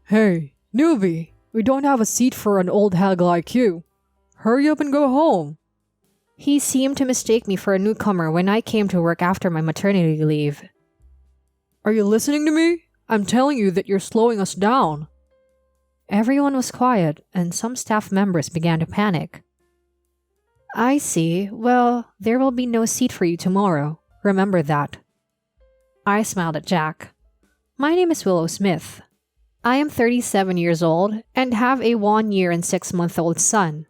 Hey, newbie, we don't have a seat for an old hag like you. Hurry up and go home. He seemed to mistake me for a newcomer when I came to work after my maternity leave. Are you listening to me? I'm telling you that you're slowing us down. Everyone was quiet, and some staff members began to panic. I see. Well, there will be no seat for you tomorrow. Remember that. I smiled at Jack. My name is Willow Smith. I am 37 years old and have a 1 year and 6-month-old son.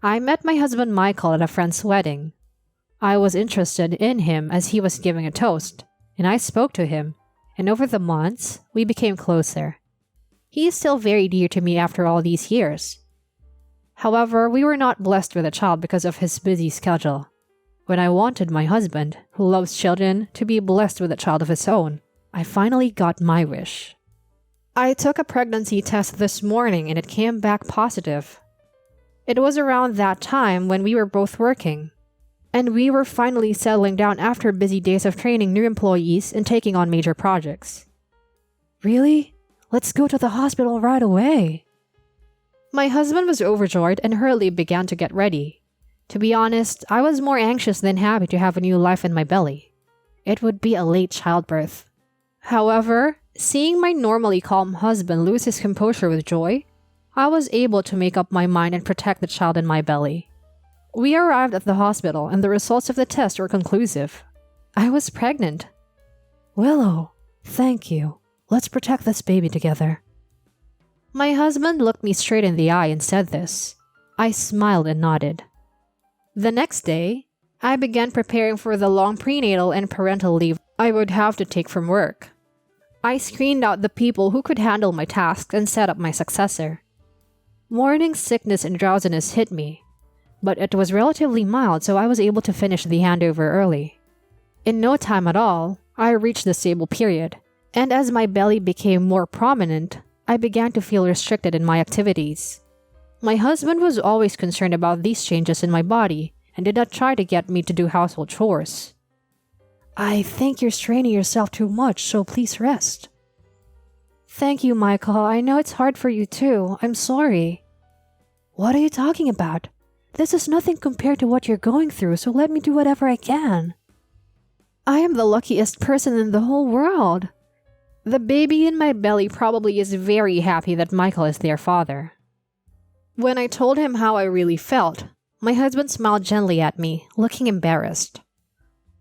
I met my husband Michael at a friend's wedding. I was interested in him as he was giving a toast, and I spoke to him, and over the months, we became closer. He is still very dear to me after all these years. However, we were not blessed with a child because of his busy schedule. When I wanted my husband, who loves children, to be blessed with a child of his own, I finally got my wish. I took a pregnancy test this morning and it came back positive. It was around that time when we were both working, and we were finally settling down after busy days of training new employees and taking on major projects. Really? Let's go to the hospital right away. My husband was overjoyed and hurriedly began to get ready. To be honest, I was more anxious than happy to have a new life in my belly. It would be a late childbirth. However, seeing my normally calm husband lose his composure with joy, I was able to make up my mind and protect the child in my belly. We arrived at the hospital and the results of the test were conclusive. I was pregnant. Willow, thank you. Let's protect this baby together. My husband looked me straight in the eye and said this. I smiled and nodded. The next day, I began preparing for the long prenatal and parental leave I would have to take from work. I screened out the people who could handle my tasks and set up my successor. Morning sickness and drowsiness hit me, but it was relatively mild, so I was able to finish the handover early. In no time at all, I reached the stable period, and as my belly became more prominent, I began to feel restricted in my activities. My husband was always concerned about these changes in my body and did not try to get me to do household chores. I think you're straining yourself too much, so please rest. Thank you, Michael. I know it's hard for you too. I'm sorry. What are you talking about? This is nothing compared to what you're going through, so let me do whatever I can. I am the luckiest person in the whole world. The baby in my belly probably is very happy that Michael is their father. When I told him how I really felt, my husband smiled gently at me, looking embarrassed.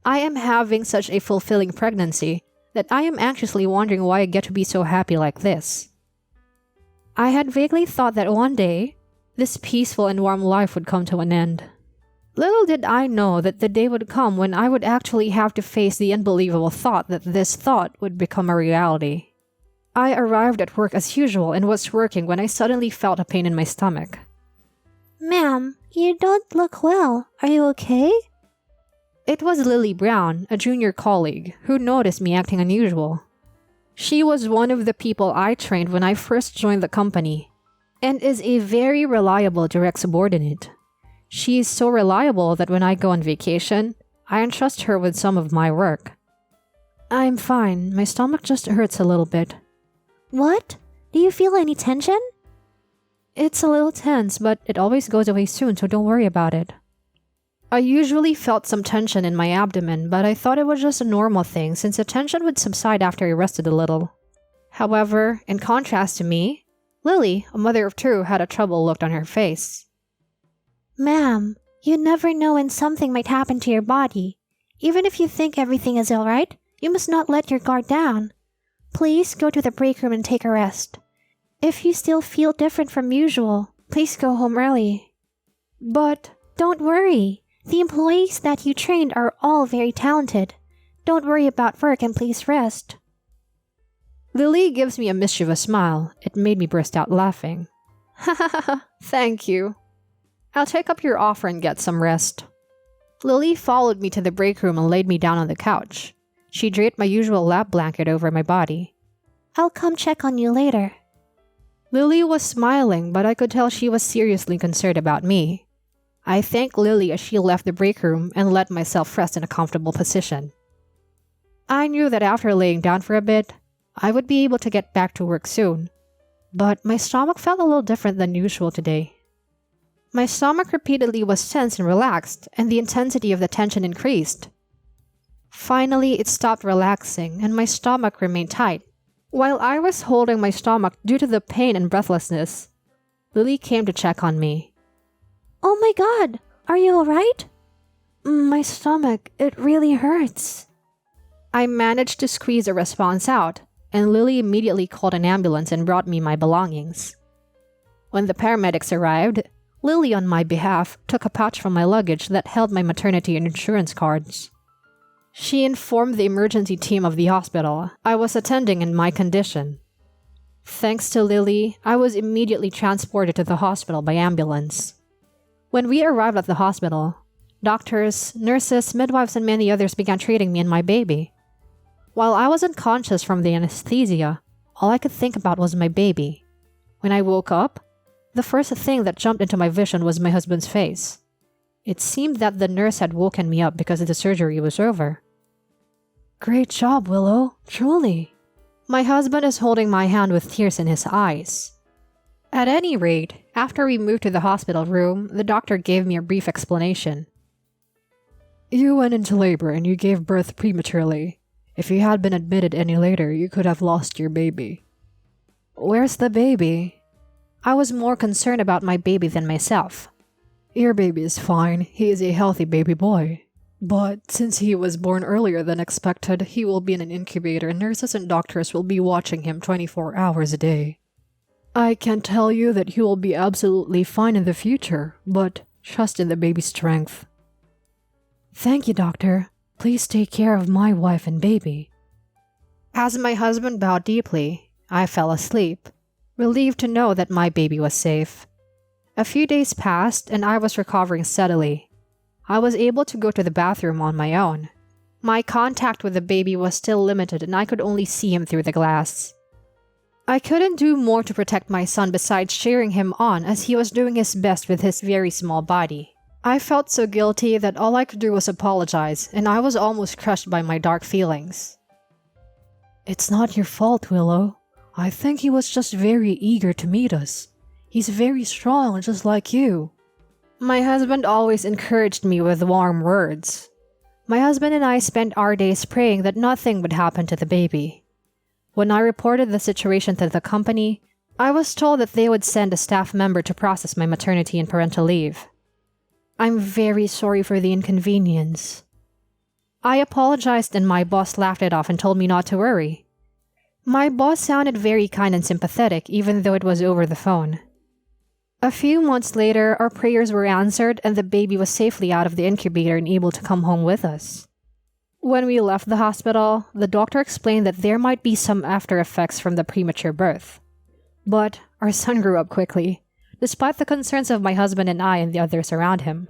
I am having such a fulfilling pregnancy that I am anxiously wondering why I get to be so happy like this. I had vaguely thought that one day, this peaceful and warm life would come to an end. Little did I know that the day would come when I would actually have to face the unbelievable thought that this thought would become a reality. I arrived at work as usual and was working when I suddenly felt a pain in my stomach. Ma'am, you don't look well. Are you okay? It was Lily Brown, a junior colleague, who noticed me acting unusual. She was one of the people I trained when I first joined the company, and is a very reliable direct subordinate. She is so reliable that when I go on vacation, I entrust her with some of my work. I'm fine. My stomach just hurts a little bit. What? Do you feel any tension? It's a little tense, but it always goes away soon, so don't worry about it. I usually felt some tension in my abdomen, but I thought it was just a normal thing since the tension would subside after I rested a little. However, in contrast to me, Lily, a mother of two, had a troubled look on her face. Ma'am, you never know when something might happen to your body. Even if you think everything is alright, you must not let your guard down. Please go to the break room and take a rest. If you still feel different from usual, please go home early. But don't worry. The employees that you trained are all very talented. Don't worry about work and please rest. Lily gives me a mischievous smile. It made me burst out laughing. Ha ha ha, thank you. I'll take up your offer and get some rest. Lily followed me to the break room and laid me down on the couch. She draped my usual lap blanket over my body. I'll come check on you later. Lily was smiling, but I could tell she was seriously concerned about me. I thanked Lily as she left the break room and let myself rest in a comfortable position. I knew that after laying down for a bit, I would be able to get back to work soon. but my stomach felt a little different than usual today. My stomach repeatedly was tense and relaxed, and the intensity of the tension increased. Finally, it stopped relaxing, and my stomach remained tight. While I was holding my stomach due to the pain and breathlessness, Lily came to check on me. Oh my god, are you alright? My stomach, it really hurts. I managed to squeeze a response out, and Lily immediately called an ambulance and brought me my belongings. When the paramedics arrived, Lily, on my behalf, took a pouch from my luggage that held my maternity and insurance cards. She informed the emergency team of the hospital I was attending in my condition. Thanks to Lily, I was immediately transported to the hospital by ambulance. When we arrived at the hospital, doctors, nurses, midwives, and many others began treating me and my baby. While I was unconscious from the anesthesia, all I could think about was my baby. When I woke up, the first thing that jumped into my vision was my husband's face. It seemed that the nurse had woken me up because the surgery was over. Great job, Willow. Truly. My husband is holding my hand with tears in his eyes. At any rate, after we moved to the hospital room, the doctor gave me a brief explanation. You went into labor and you gave birth prematurely. If you had been admitted any later, you could have lost your baby. Where's the baby? I was more concerned about my baby than myself. Your baby is fine. He is a healthy baby boy. But since he was born earlier than expected, he will be in an incubator and nurses and doctors will be watching him 24 hours a day. I can tell you that he will be absolutely fine in the future, but trust in the baby's strength. Thank you, doctor. Please take care of my wife and baby. As my husband bowed deeply, I fell asleep, relieved to know that my baby was safe. A few days passed and I was recovering steadily. I was able to go to the bathroom on my own. My contact with the baby was still limited and I could only see him through the glass. I couldn't do more to protect my son besides cheering him on as he was doing his best with his very small body. I felt so guilty that all I could do was apologize, and I was almost crushed by my dark feelings. It's not your fault, Willow. I think he was just very eager to meet us. He's very strong, just like you. My husband always encouraged me with warm words. My husband and I spent our days praying that nothing would happen to the baby. When I reported the situation to the company, I was told that they would send a staff member to process my maternity and parental leave. I'm very sorry for the inconvenience. I apologized and my boss laughed it off and told me not to worry. My boss sounded very kind and sympathetic even though it was over the phone. A few months later, our prayers were answered and the baby was safely out of the incubator and able to come home with us. When we left the hospital, the doctor explained that there might be some after effects from the premature birth. But our son grew up quickly, despite the concerns of my husband and I and the others around him.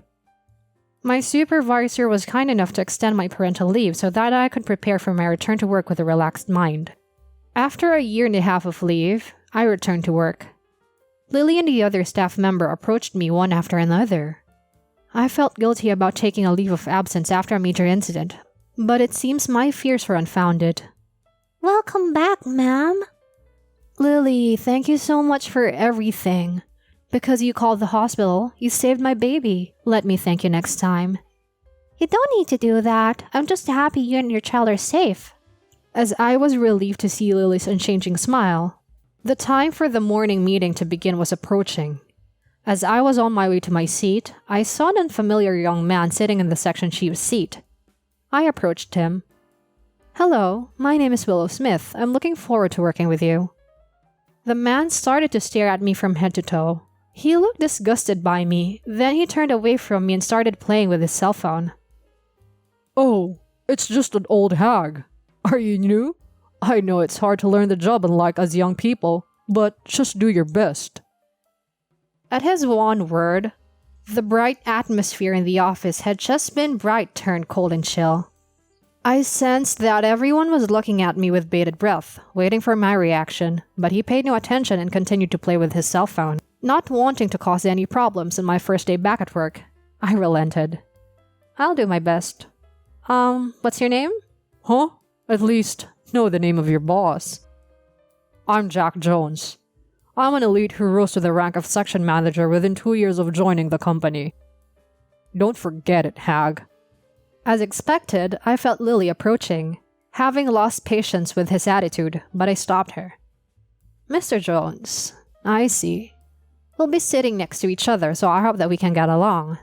My supervisor was kind enough to extend my parental leave so that I could prepare for my return to work with a relaxed mind. After a year and a half of leave, I returned to work. Lily and the other staff member approached me one after another. I felt guilty about taking a leave of absence after a major incident, but it seems my fears were unfounded. Welcome back, ma'am. Lily, thank you so much for everything. Because you called the hospital, you saved my baby. Let me thank you next time. You don't need to do that. I'm just happy you and your child are safe. As I was relieved to see Lily's unchanging smile, the time for the morning meeting to begin was approaching. As I was on my way to my seat, I saw an unfamiliar young man sitting in the section chief's seat. I approached him. Hello, my name is Willow Smith. I'm looking forward to working with you. The man started to stare at me from head to toe. He looked disgusted by me, then he turned away from me and started playing with his cell phone. Oh, it's just an old hag. Are you new? I know it's hard to learn the job unlike us young people, but just do your best. At his one word, the bright atmosphere in the office had just been bright turned cold and chill. I sensed that everyone was looking at me with bated breath, waiting for my reaction, but he paid no attention and continued to play with his cell phone. Not wanting to cause any problems on my first day back at work, I relented. I'll do my best. What's your name? Huh? At least, know the name of your boss. I'm Jack Jones. I'm an elite who rose to the rank of section manager within 2 years of joining the company. Don't forget it, Hag. As expected, I felt Lily approaching, having lost patience with his attitude, but I stopped her. Mr. Jones, I see. We'll be sitting next to each other, so I hope that we can get along.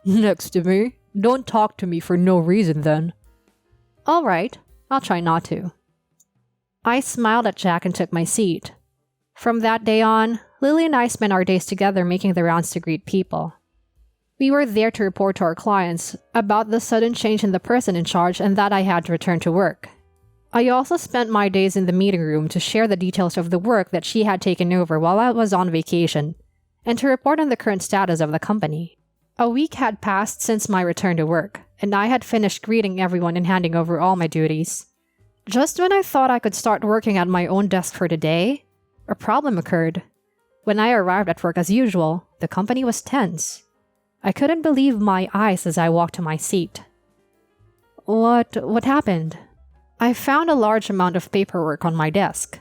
Next to me? Don't talk to me for no reason then. All right, I'll try not to. I smiled at Jack and took my seat. From that day on, Lily and I spent our days together making the rounds to greet people. We were there to report to our clients about the sudden change in the person in charge and that I had to return to work. I also spent my days in the meeting room to share the details of the work that she had taken over while I was on vacation, and to report on the current status of the company. A week had passed since my return to work, and I had finished greeting everyone and handing over all my duties. Just when I thought I could start working at my own desk for the day, a problem occurred. When I arrived at work as usual, the company was tense. I couldn't believe my eyes as I walked to my seat. What happened? I found a large amount of paperwork on my desk.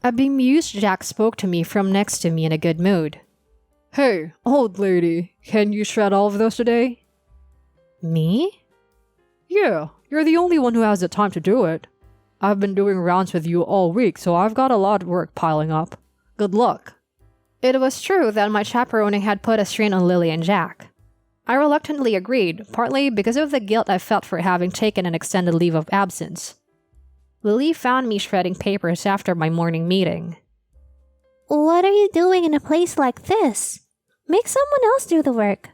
A bemused Jack spoke to me from next to me in a good mood. Hey, old lady, can you shred all of those today? Me? Yeah, you're the only one who has the time to do it. I've been doing rounds with you all week, so I've got a lot of work piling up. Good luck. It was true that my chaperoning had put a strain on Lily and Jack. I reluctantly agreed, partly because of the guilt I felt for having taken an extended leave of absence. Lily found me shredding papers after my morning meeting. What are you doing in a place like this? Make someone else do the work.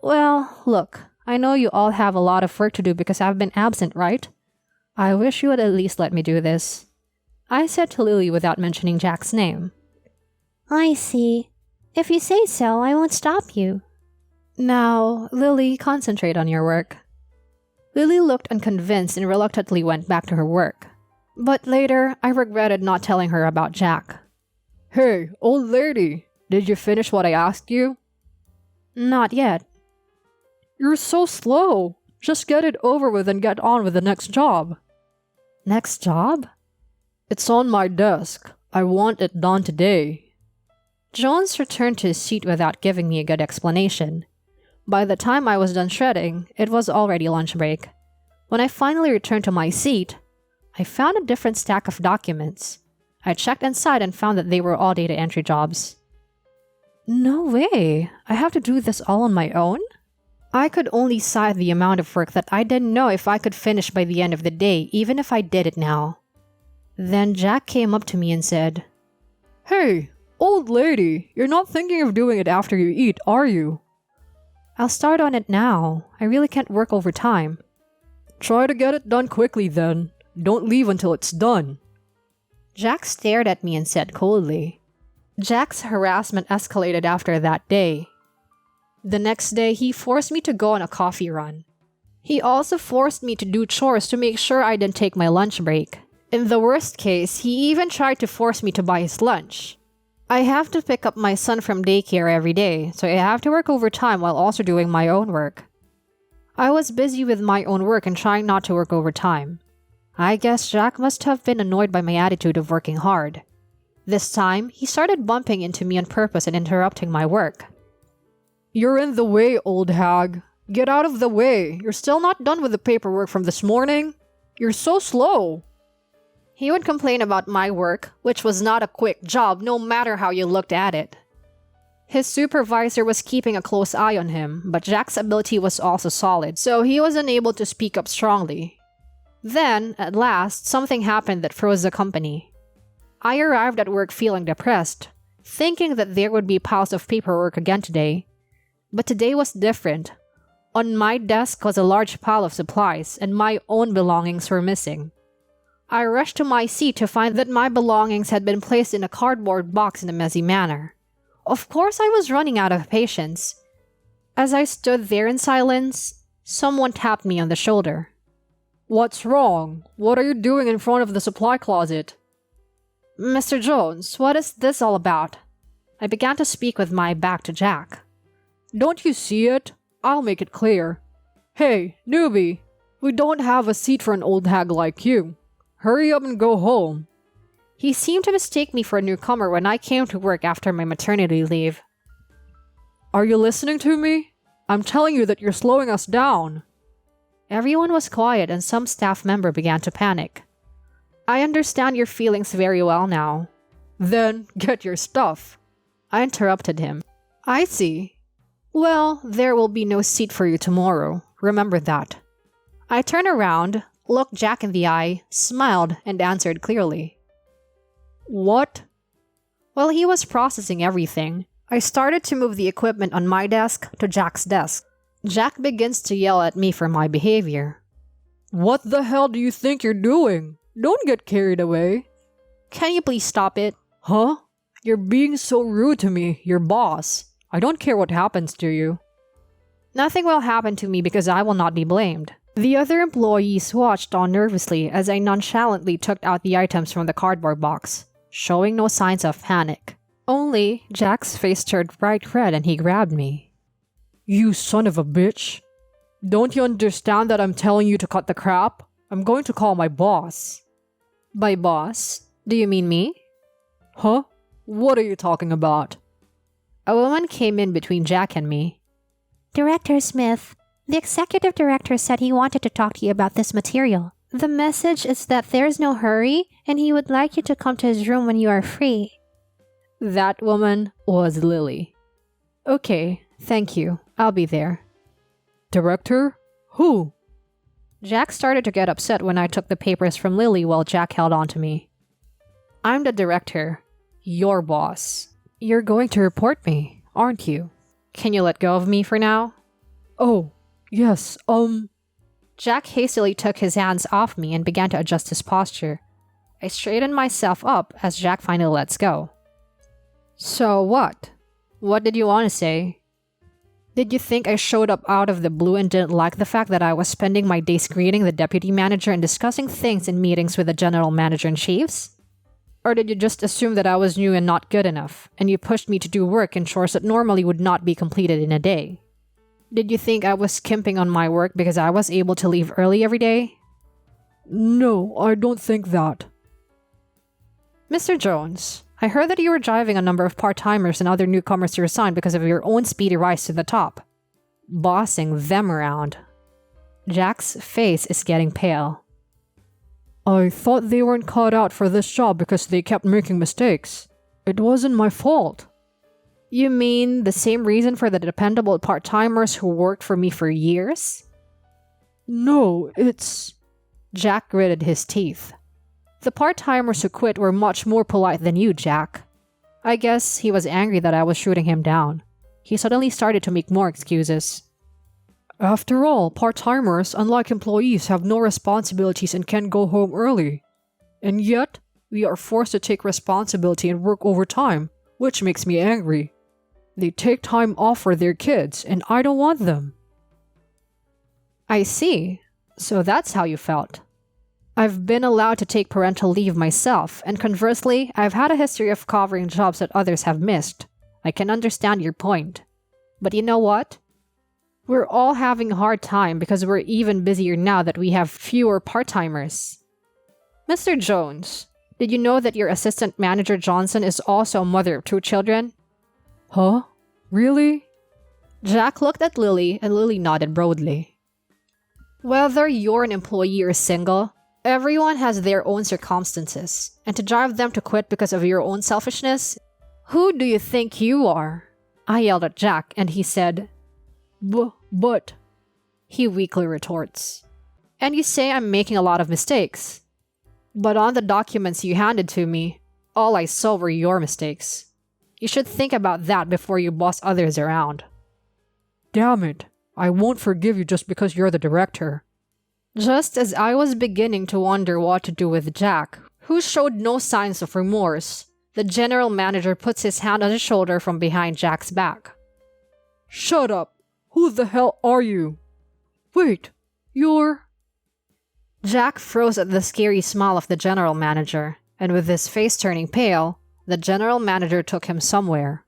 Well, look, I know you all have a lot of work to do because I've been absent, right? I wish you would at least let me do this, I said to Lily without mentioning Jack's name. I see. If you say so, I won't stop you. Now, Lily, concentrate on your work. Lily looked unconvinced and reluctantly went back to her work. But later, I regretted not telling her about Jack. Hey, old lady, did you finish what I asked you? Not yet. You're so slow. Just get it over with and get on with the next job. Next job? It's on my desk. I want it done today. Jones returned to his seat without giving me a good explanation. By the time I was done shredding, it was already lunch break. When I finally returned to my seat, I found a different stack of documents. I checked inside and found that they were all data entry jobs. No way! I have to do this all on my own? I could only sigh at the amount of work that I didn't know if I could finish by the end of the day, even if I did it now. Then Jack came up to me and said, Hey, old lady, you're not thinking of doing it after you eat, are you? I'll start on it now. I really can't work overtime. Try to get it done quickly then. Don't leave until it's done. Jack stared at me and said coldly. Jack's harassment escalated after that day. The next day, he forced me to go on a coffee run. He also forced me to do chores to make sure I didn't take my lunch break. In the worst case, he even tried to force me to buy his lunch. I have to pick up my son from daycare every day, so I have to work overtime while also doing my own work. I was busy with my own work and trying not to work overtime. I guess Jack must have been annoyed by my attitude of working hard. This time, he started bumping into me on purpose and interrupting my work. You're in the way, old hag. Get out of the way. You're still not done with the paperwork from this morning. You're so slow. He would complain about my work, which was not a quick job no matter how you looked at it. His supervisor was keeping a close eye on him, but Jack's ability was also solid, so he was unable to speak up strongly. Then, at last, something happened that froze the company. I arrived at work feeling depressed, thinking that there would be piles of paperwork again today. But today was different. On my desk was a large pile of supplies, and my own belongings were missing. I rushed to my seat to find that my belongings had been placed in a cardboard box in a messy manner. Of course, I was running out of patience. As I stood there in silence, someone tapped me on the shoulder. What's wrong? What are you doing in front of the supply closet? Mr. Jones, what is this all about? I began to speak with my back to Jack. Don't you see it? I'll make it clear. Hey, newbie, we don't have a seat for an old hag like you. Hurry up and go home. He seemed to mistake me for a newcomer when I came to work after my maternity leave. Are you listening to me? I'm telling you that you're slowing us down. Everyone was quiet and some staff member began to panic. I understand your feelings very well now. Then get your stuff. I interrupted him. I see. Well, there will be no seat for you tomorrow. Remember that. I turned around, looked Jack in the eye, smiled, and answered clearly. What? While he was processing everything, I started to move the equipment on my desk to Jack's desk. Jack begins to yell at me for my behavior. What the hell do you think you're doing? Don't get carried away. Can you please stop it? Huh? You're being so rude to me, your boss. I don't care what happens to you. Nothing will happen to me because I will not be blamed. The other employees watched on nervously as I nonchalantly took out the items from the cardboard box, showing no signs of panic. Only, Jack's face turned bright red and he grabbed me. You son of a bitch. Don't you understand that I'm telling you to cut the crap? I'm going to call my boss. By boss, do you mean me? Huh? What are you talking about? A woman came in between Jack and me. Director Smith, the executive director said he wanted to talk to you about this material. The message is that there's no hurry and he would like you to come to his room when you are free. That woman was Lily. Okay, thank you. I'll be there. Director? Who? Jack started to get upset when I took the papers from Lily while Jack held on to me. I'm the director. Your boss. You're going to report me, aren't you? Can you let go of me for now? Oh, yes, Jack hastily took his hands off me and began to adjust his posture. I straightened myself up as Jack finally lets go. So what? What did you want to say? Did you think I showed up out of the blue and didn't like the fact that I was spending my days greeting the deputy manager and discussing things in meetings with the general manager and chiefs? Or did you just assume that I was new and not good enough, and you pushed me to do work and chores that normally would not be completed in a day? Did you think I was skimping on my work because I was able to leave early every day? No, I don't think that. Mr. Jones, I heard that you were driving a number of part-timers and other newcomers to resign because of your own speedy rise to the top. Bossing them around. Jack's face is getting pale. I thought they weren't cut out for this job because they kept making mistakes. It wasn't my fault. You mean the same reason for the dependable part-timers who worked for me for years? No, it's... Jack gritted his teeth. The part-timers who quit were much more polite than you, Jack. I guess he was angry that I was shooting him down. He suddenly started to make more excuses. After all, part-timers, unlike employees, have no responsibilities and can go home early. And yet, we are forced to take responsibility and work overtime, which makes me angry. They take time off for their kids, and I don't want them. I see. So that's how you felt. I've been allowed to take parental leave myself, and conversely, I've had a history of covering jobs that others have missed. I can understand your point. But you know what? We're all having a hard time because we're even busier now that we have fewer part-timers. Mr. Jones, did you know that your assistant manager Johnson is also a mother of 2 children? Huh? Really? Jack looked at Lily and Lily nodded broadly. Whether you're an employee or single, everyone has their own circumstances, and to drive them to quit because of your own selfishness, who do you think you are? I yelled at Jack and he said, But... He weakly retorts. And you say I'm making a lot of mistakes. But on the documents you handed to me, all I saw were your mistakes. You should think about that before you boss others around. Damn it. I won't forgive you just because you're the director. Just as I was beginning to wonder what to do with Jack, who showed no signs of remorse, the general manager puts his hand on his shoulder from behind Jack's back. Shut up! Who the hell are you? Wait, you're... Jack froze at the scary smile of the general manager, and with his face turning pale, the general manager took him somewhere.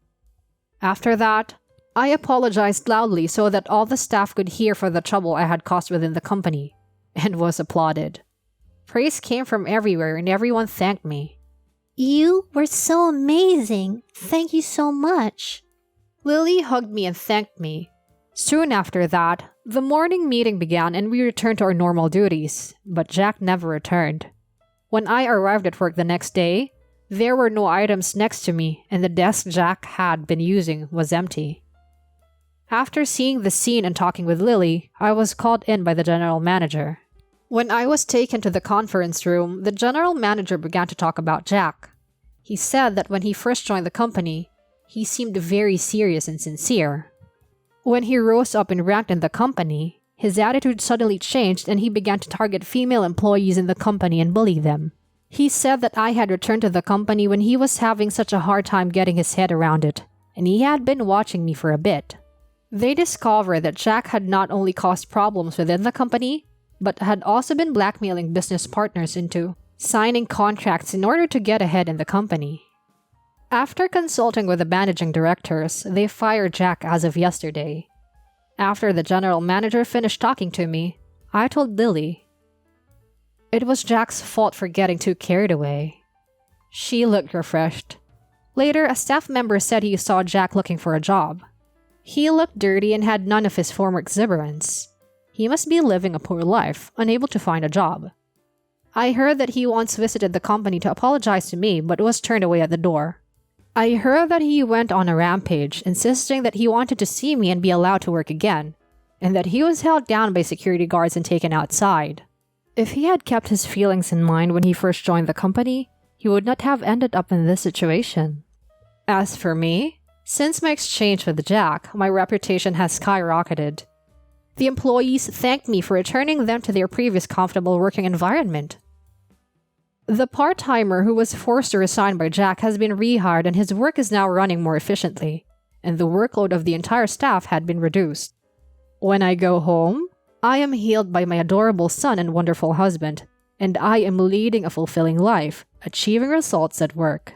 After that, I apologized loudly so that all the staff could hear for the trouble I had caused within the company, and was applauded. Praise came from everywhere and everyone thanked me. You were so amazing. Thank you so much. Lily hugged me and thanked me. Soon after that, the morning meeting began and we returned to our normal duties, but Jack never returned. When I arrived at work the next day, there were no items next to me and the desk Jack had been using was empty. After seeing the scene and talking with Lily, I was called in by the general manager. When I was taken to the conference room, the general manager began to talk about Jack. He said that when he first joined the company, he seemed very serious and sincere. When he rose up and ranked in the company, his attitude suddenly changed and he began to target female employees in the company and bully them. He said that I had returned to the company when he was having such a hard time getting his head around it, and he had been watching me for a bit. They discovered that Jack had not only caused problems within the company, but had also been blackmailing business partners into signing contracts in order to get ahead in the company. After consulting with the managing directors, they fired Jack as of yesterday. After the general manager finished talking to me, I told Lily it was Jack's fault for getting too carried away. She looked refreshed. Later, a staff member said he saw Jack looking for a job. He looked dirty and had none of his former exuberance. He must be living a poor life, unable to find a job. I heard that he once visited the company to apologize to me but was turned away at the door. I heard that he went on a rampage, insisting that he wanted to see me and be allowed to work again, and that he was held down by security guards and taken outside. If he had kept his feelings in mind when he first joined the company, he would not have ended up in this situation. As for me, since my exchange with Jack, my reputation has skyrocketed. The employees thanked me for returning them to their previous comfortable working environment. The part-timer who was forced to resign by Jack has been rehired and his work is now running more efficiently, and the workload of the entire staff had been reduced. When I go home, I am healed by my adorable son and wonderful husband, and I am leading a fulfilling life, achieving results at work.